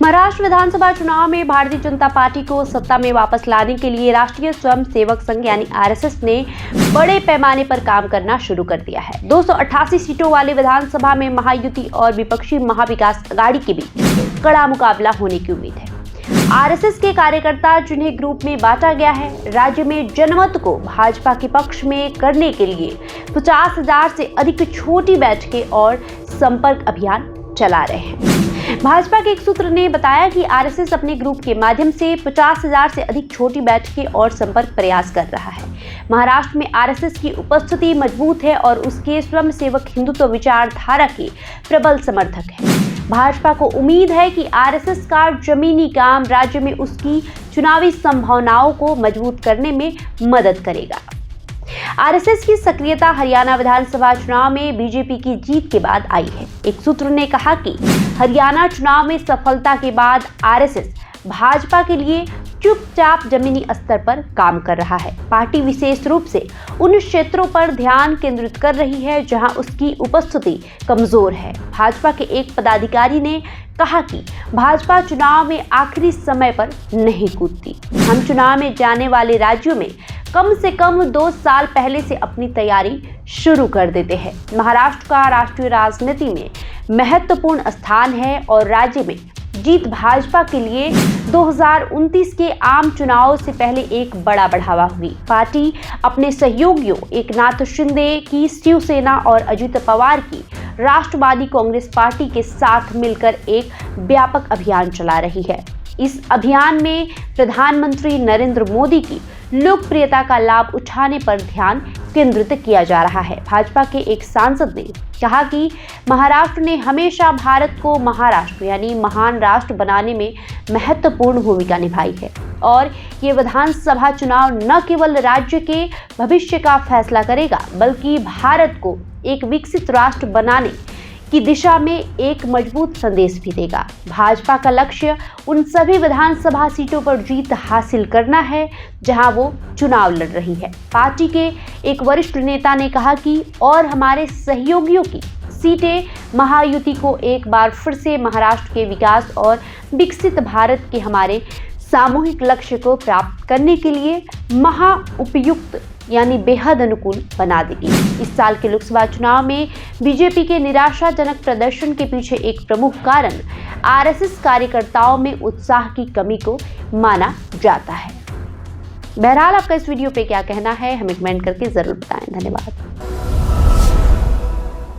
महाराष्ट्र विधानसभा चुनाव में भारतीय जनता पार्टी को सत्ता में वापस लाने के लिए राष्ट्रीय स्वयंसेवक संघ यानी आरएसएस ने बड़े पैमाने पर काम करना शुरू कर दिया है। 288 सीटों वाले विधानसभा में महायुति और विपक्षी महाविकास अघाड़ी के बीच कड़ा मुकाबला होने की उम्मीद है। आरएसएस के कार्यकर्ता जिन्हें ग्रुप में बांटा गया है, राज्य में जनमत को भाजपा के पक्ष में करने के लिए 50,000 से अधिक छोटी बैठकें और संपर्क अभियान चला रहे हैं। भाजपा के एक सूत्र ने बताया कि आरएसएस अपने ग्रुप के माध्यम से 50,000 से अधिक छोटी बैठकें और संपर्क प्रयास कर रहा है। महाराष्ट्र में आरएसएस की उपस्थिति मजबूत है और उसके स्वयंसेवक हिंदुत्व विचारधारा के प्रबल समर्थक हैं। भाजपा को उम्मीद है कि आरएसएस का जमीनी काम राज्य में उसकी चुनावी संभावनाओं को मजबूत करने में मदद करेगा। आरएसएस की सक्रियता हरियाणा विधानसभा चुनाव में बीजेपी की जीत के बाद आई है। एक सूत्र ने कहा कि हरियाणा चुनाव में सफलता के बाद आरएसएस भाजपा के लिए चुपचाप जमीनी स्तर पर काम कर रहा है। पार्टी विशेष रूप से उन क्षेत्रों पर ध्यान केंद्रित कर रही है जहां उसकी उपस्थिति कमजोर है। भाजपा के एक पदाधिकारी ने कहा कि भाजपा चुनाव में आखिरी समय पर नहीं कूदती। हम चुनाव में जाने वाले राज्यों में कम से कम 2 साल पहले से अपनी तैयारी शुरू कर देते हैं। महाराष्ट्र का राष्ट्रीय राजनीति में महत्वपूर्ण स्थान है और राज्य में जीत भाजपा के लिए 2029 के आम चुनाव से पहले एक बड़ा बढ़ावा हुई। पार्टी अपने सहयोगियों एकनाथ शिंदे की शिवसेना और अजित पवार की राष्ट्रवादी कांग्रेस पार्टी के साथ मिलकर एक व्यापक अभियान चला रही है। इस अभियान में प्रधानमंत्री नरेंद्र मोदी की लोकप्रियता का लाभ उठाने पर ध्यान केंद्रित किया जा रहा है। भाजपा के एक सांसद ने कहा कि महाराष्ट्र ने हमेशा भारत को महाराष्ट्र यानी महान राष्ट्र बनाने में महत्वपूर्ण भूमिका निभाई है और ये विधानसभा चुनाव न केवल राज्य के भविष्य का फैसला करेगा बल्कि भारत को एक विकसित राष्ट्र बनाने की दिशा में एक मजबूत संदेश भी देगा। भाजपा का लक्ष्य उन सभी विधानसभा सीटों पर जीत हासिल करना है जहां वो चुनाव लड़ रही है। पार्टी के एक वरिष्ठ नेता ने कहा कि और हमारे सहयोगियों की सीटें महायुति को एक बार फिर से महाराष्ट्र के विकास और विकसित भारत के हमारे सामूहिक लक्ष्य को प्राप्त करने के लिए महा उपयुक्त यानी बेहद अनुकूल बना देगी। इस साल के लोकसभा चुनाव में बीजेपी के निराशाजनक प्रदर्शन के पीछे एक प्रमुख कारण आरएसएस कार्यकर्ताओं में उत्साह की कमी को माना जाता है। बहरहाल आपका इस वीडियो पे क्या कहना है हमें कमेंट करके जरूर बताएं। धन्यवाद।